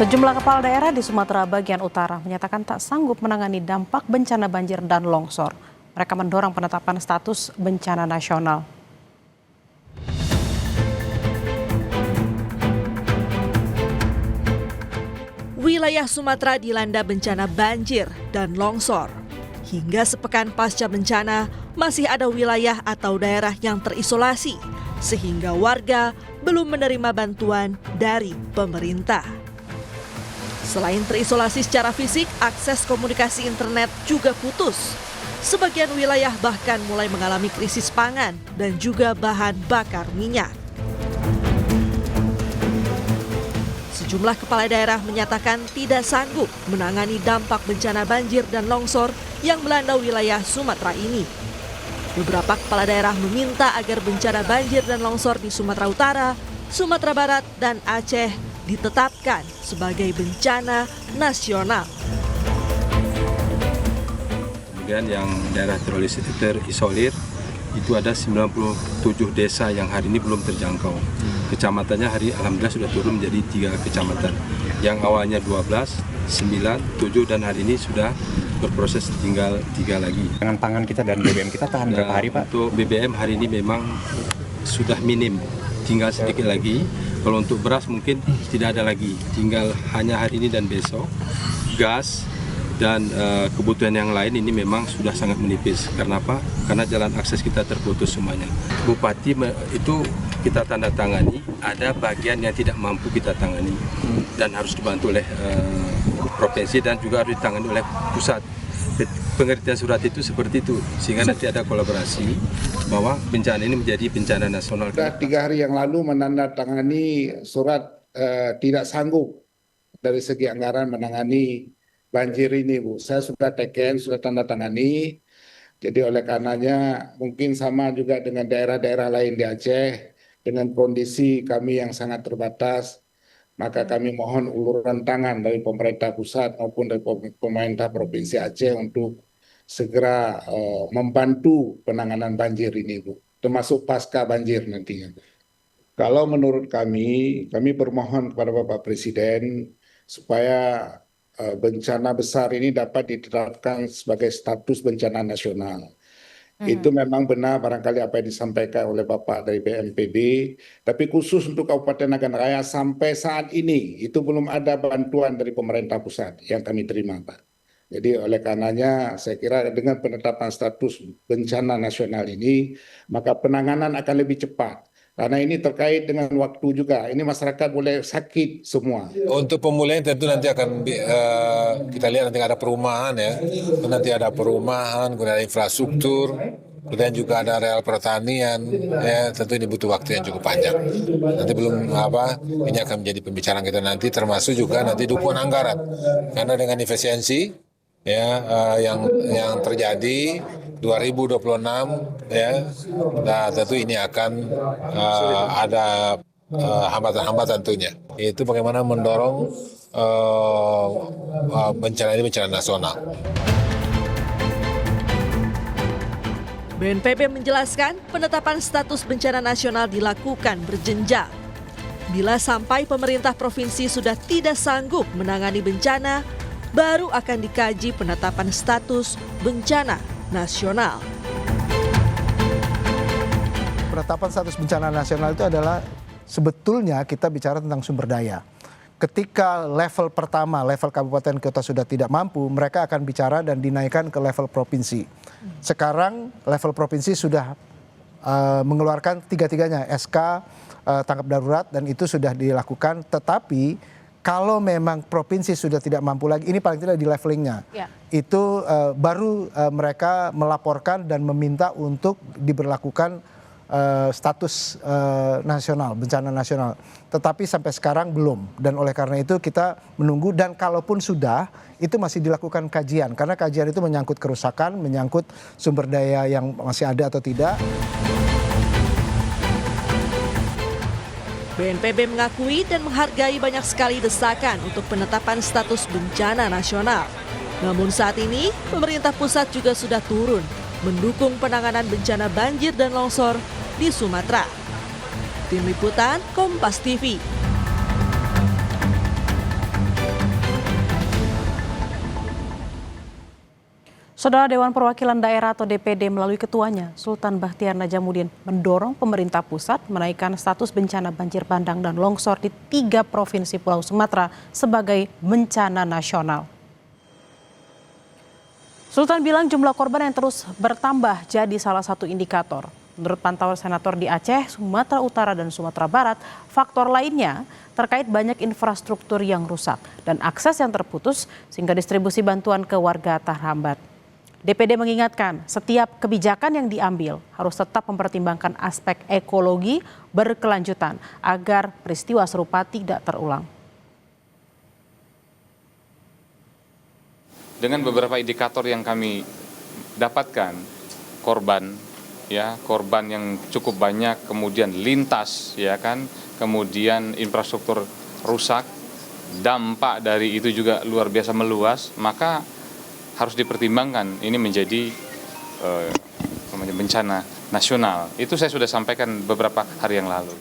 Sejumlah kepala daerah di Sumatera bagian utara menyatakan tak sanggup menangani dampak bencana banjir dan longsor. Mereka mendorong penetapan status bencana nasional. Wilayah Sumatera dilanda bencana banjir dan longsor. Hingga sepekan pasca bencana, masih ada wilayah atau daerah yang terisolasi, sehingga warga belum menerima bantuan dari pemerintah. Selain terisolasi secara fisik, akses komunikasi internet juga putus. Sebagian wilayah bahkan mulai mengalami krisis pangan dan juga bahan bakar minyak. Sejumlah kepala daerah menyatakan tidak sanggup menangani dampak bencana banjir dan longsor yang melanda wilayah Sumatera ini. Beberapa kepala daerah meminta agar bencana banjir dan longsor di Sumatera Utara, Sumatera Barat, dan Aceh ditetapkan sebagai bencana nasional. Kemudian yang daerah terisolir itu ada 97 desa yang hari ini belum terjangkau. Kecamatannya alhamdulillah sudah turun menjadi 3 kecamatan. Yang awalnya 12, 9, 7 dan hari ini sudah berproses tinggal 3 lagi. Dengan pangan kita dan BBM kita tahan berapa hari, Pak? Untuk BBM hari ini memang sudah minim, tinggal sedikit lagi. Kalau untuk beras mungkin tidak ada lagi, tinggal hanya hari ini dan besok. Gas dan kebutuhan yang lain ini memang sudah sangat menipis. Karena apa? Karena jalan akses kita terputus semuanya. Bupati itu kita tanda tangani, ada bagian yang tidak mampu kita tangani dan harus dibantu oleh provinsi dan juga harus ditangani oleh pusat. Pengertian surat itu seperti itu, sehingga nanti ada kolaborasi bahwa bencana ini menjadi bencana nasional. Sudah 3 hari yang lalu menandatangani surat tidak sanggup dari segi anggaran menangani banjir ini, Bu. Saya sudah sudah tanda tangani. Jadi oleh karenanya mungkin sama juga dengan daerah-daerah lain di Aceh, dengan kondisi kami yang sangat terbatas, maka kami mohon uluran tangan dari pemerintah pusat maupun dari pemerintah Provinsi Aceh untuk segera membantu penanganan banjir ini, Bu, termasuk pasca banjir nantinya. Kalau menurut kami bermohon kepada Bapak Presiden supaya bencana besar ini dapat ditetapkan sebagai status bencana nasional. Itu memang benar barangkali apa yang disampaikan oleh Bapak dari BNPB, tapi khusus untuk Kabupaten Nagan Raya sampai saat ini itu belum ada bantuan dari pemerintah pusat yang kami terima, Pak. Jadi oleh karenanya saya kira dengan penetapan status bencana nasional ini, maka penanganan akan lebih cepat. Karena ini terkait dengan waktu juga. Ini masyarakat boleh sakit semua. Untuk pemulihan tentu nanti akan kita lihat nanti ada perumahan ya. Nanti ada perumahan, kemudian ada infrastruktur, kemudian juga ada areal pertanian. Ya, tentu ini butuh waktu yang cukup panjang. Nanti belum ini akan menjadi pembicaraan kita nanti, termasuk juga nanti dukungan anggaran. Karena dengan efisiensi ya yang terjadi 2026 ya, nah tentu ini akan ada hambatan-hambatan tentunya. Itu bagaimana mendorong bencana ini bencana nasional. BNPB menjelaskan penetapan status bencana nasional dilakukan berjenjang. Bila sampai pemerintah provinsi sudah tidak sanggup menangani bencana, baru akan dikaji penetapan status bencana nasional. Penetapan status bencana nasional itu adalah sebetulnya kita bicara tentang sumber daya. Ketika level pertama, level kabupaten kota sudah tidak mampu, mereka akan bicara dan dinaikkan ke level provinsi. Sekarang level provinsi sudah mengeluarkan tiga-tiganya SK tanggap darurat dan itu sudah dilakukan, tetapi kalau memang provinsi sudah tidak mampu lagi, ini paling tidak di levelingnya, itu baru mereka melaporkan dan meminta untuk diberlakukan status nasional, bencana nasional. Tetapi sampai sekarang belum, dan oleh karena itu kita menunggu, dan kalaupun sudah, itu masih dilakukan kajian, karena kajian itu menyangkut kerusakan, menyangkut sumber daya yang masih ada atau tidak. BNPB mengakui dan menghargai banyak sekali desakan untuk penetapan status bencana nasional. Namun saat ini, pemerintah pusat juga sudah turun mendukung penanganan bencana banjir dan longsor di Sumatera. Tim Liputan Kompas TV. Saudara Dewan Perwakilan Daerah atau DPD melalui ketuanya, Sultan Bahtiar Najamuddin mendorong pemerintah pusat menaikkan status bencana banjir bandang dan longsor di 3 provinsi Pulau Sumatera sebagai bencana nasional. Sultan bilang jumlah korban yang terus bertambah jadi salah satu indikator. Menurut pantauan senator di Aceh, Sumatera Utara, dan Sumatera Barat, faktor lainnya terkait banyak infrastruktur yang rusak dan akses yang terputus sehingga distribusi bantuan ke warga terhambat. DPD mengingatkan setiap kebijakan yang diambil harus tetap mempertimbangkan aspek ekologi berkelanjutan agar peristiwa serupa tidak terulang. Dengan beberapa indikator yang kami dapatkan, korban yang cukup banyak, kemudian lintas, kemudian infrastruktur rusak, dampak dari itu juga luar biasa meluas, maka harus dipertimbangkan ini menjadi bencana nasional. Itu saya sudah sampaikan beberapa hari yang lalu.